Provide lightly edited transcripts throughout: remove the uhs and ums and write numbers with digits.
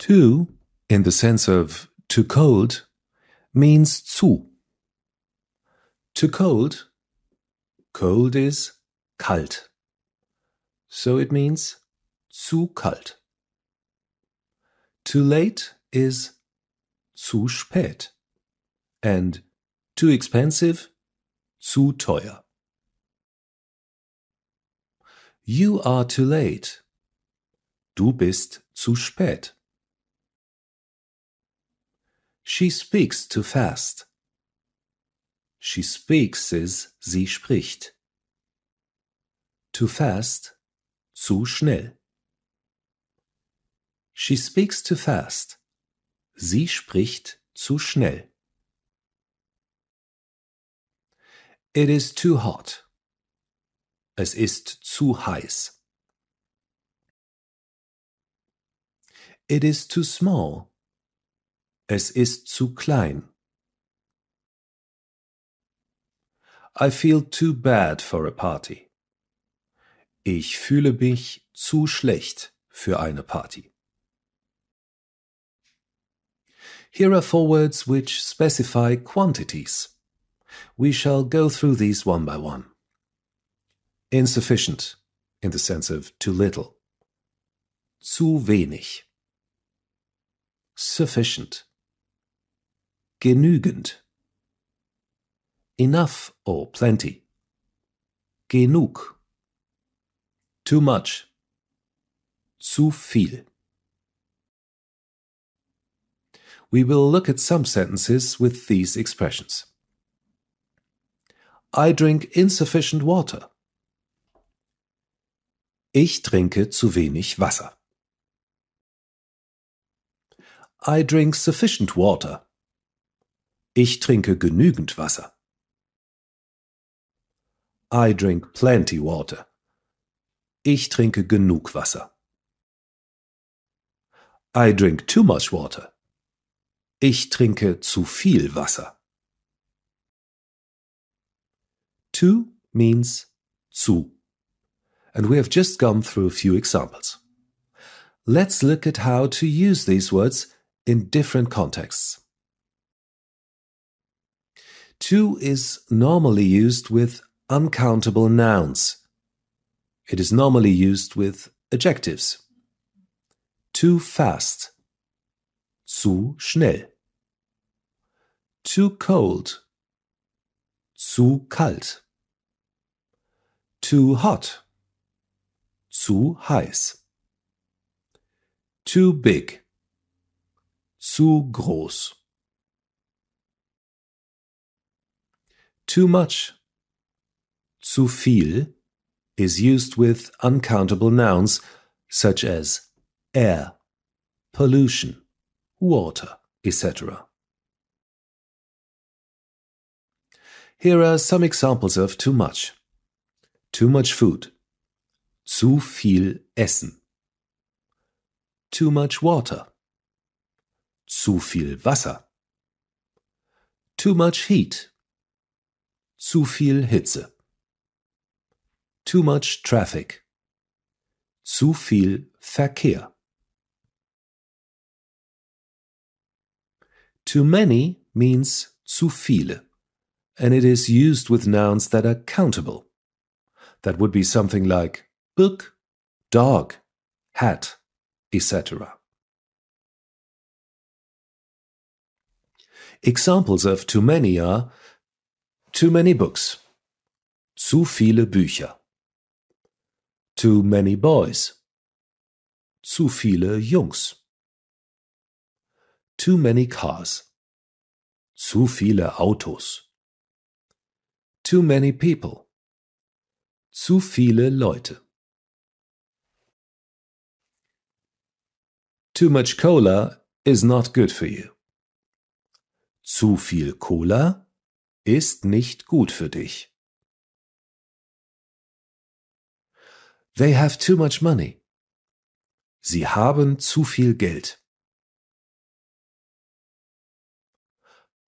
Too, in the sense of too cold, means zu. Too cold, cold is kalt. So it means zu kalt. Too late is zu spät. And too expensive, zu teuer. You are too late. Du bist zu spät. She speaks too fast. She speaks is sie spricht. Too fast, zu schnell. She speaks too fast. Sie spricht zu schnell. It is too hot. Es ist zu heiß. It is too small. Es ist zu klein. I feel too bad for a party. Ich fühle mich zu schlecht für eine Party. Here are 4 words which specify quantities. We shall go through these one by one. Insufficient, in the sense of too little. Zu wenig. Sufficient. Genügend. Enough or plenty. Genug. Too much. Zu viel. We will look at some sentences with these expressions. I drink insufficient water. Ich trinke zu wenig Wasser. I drink sufficient water. Ich trinke genügend Wasser. I drink plenty water. Ich trinke genug Wasser. I drink too much water. Ich trinke zu viel Wasser. Too means zu. And we have just gone through a few examples. Let's look at how to use these words in different contexts. Too is normally used with uncountable nouns. It is normally used with adjectives. Too fast. Zu schnell. Too cold. Zu kalt. Too hot. Zu heiß. Too big. Zu groß. Too much. Zu viel is used with uncountable nouns such as air, pollution, water, etc. Here are some examples of too much. Too much food. Zu viel Essen. Too much water. Zu viel Wasser. Too much heat. Zu viel Hitze. Too much traffic. Zu viel Verkehr. Too many means zu viele, and it is used with nouns that are countable. That would be something like book, dog, hat, etc. Examples of too many are too many books, zu viele Bücher, too many boys, zu viele Jungs, too many cars, zu viele Autos, too many people, zu viele Leute. Too much cola is not good for you. Zu viel Cola ist nicht gut für dich. They have too much money. Sie haben zu viel Geld.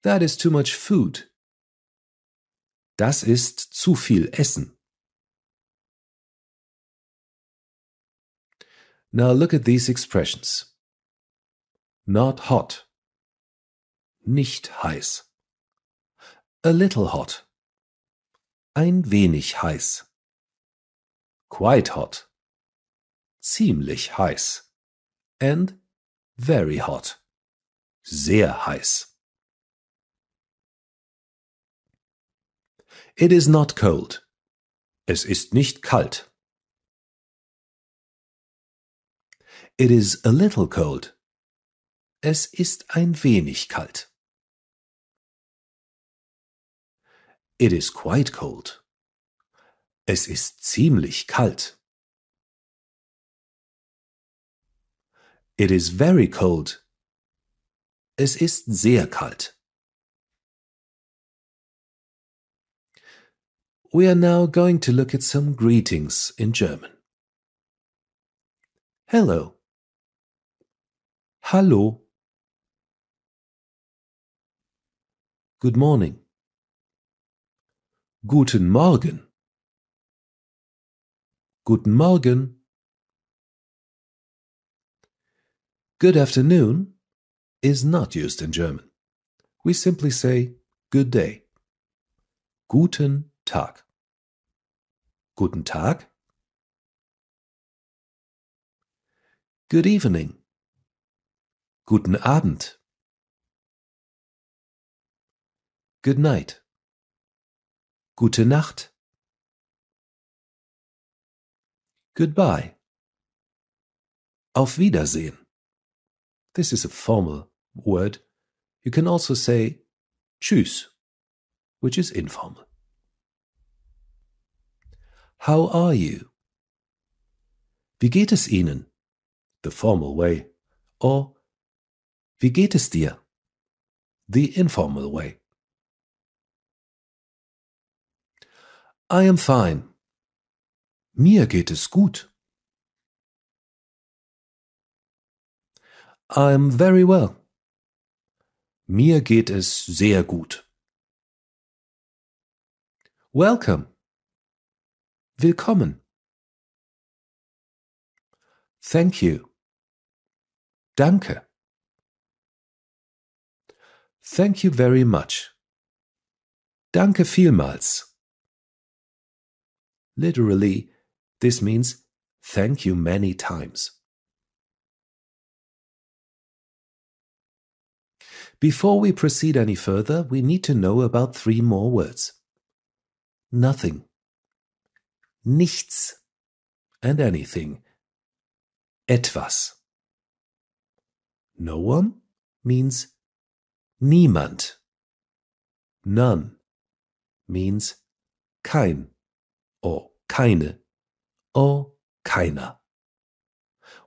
That is too much food. Das ist zu viel Essen. Now look at these expressions. Not hot. Nicht heiß. A little hot. Ein wenig heiß. Quite hot. Ziemlich heiß. And very hot. Sehr heiß. It is not cold. Es ist nicht kalt. It is a little cold. Es ist ein wenig kalt. It is quite cold. Es ist ziemlich kalt. It is very cold. Es ist sehr kalt. We are now going to look at some greetings in German. Hello. Hallo. Good morning. Guten Morgen. Guten Morgen. Good afternoon is not used in German. We simply say good day. Guten Tag. Guten Tag. Good evening. Guten Abend. Good night. Gute Nacht. Goodbye. Auf Wiedersehen. This is a formal word. You can also say Tschüss, which is informal. How are you? Wie geht es Ihnen? The formal way. Or wie geht es dir? The informal way. I am fine. Mir geht es gut. I'm very well. Mir geht es sehr gut. Welcome. Willkommen. Thank you. Danke. Thank you very much. Danke vielmals. Literally, this means thank you many times. Before we proceed any further, we need to know about 3 more words. Nothing, nichts, and anything, etwas. No one means niemand. None means kein or keine or keiner.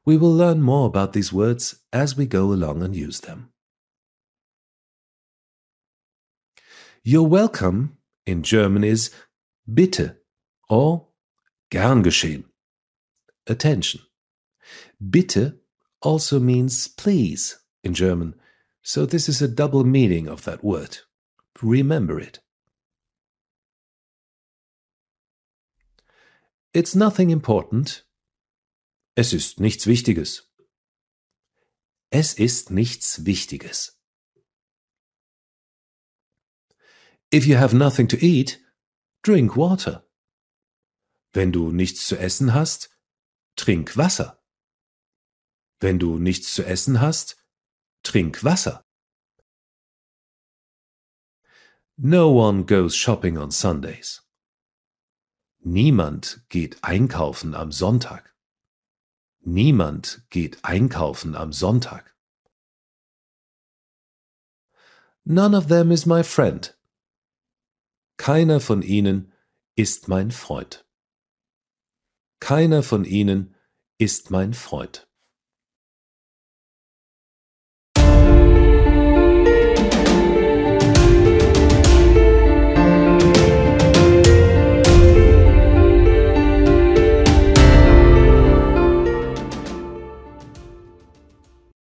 We will learn more about these words as we go along and use them. You're welcome in German is bitte or gern geschehen. Attention. Bitte also means please in German, so this is a double meaning of that word. Remember it. It's nothing important. Es ist nichts Wichtiges. Es ist nichts Wichtiges. If you have nothing to eat, drink water. Wenn du nichts zu essen hast, trink Wasser. Wenn du nichts zu essen hast, trink Wasser. No one goes shopping on Sundays. Niemand geht einkaufen am Sonntag. Niemand geht einkaufen am Sonntag. None of them is my friend. Keiner von ihnen ist mein Freund. Keiner von ihnen ist mein Freund.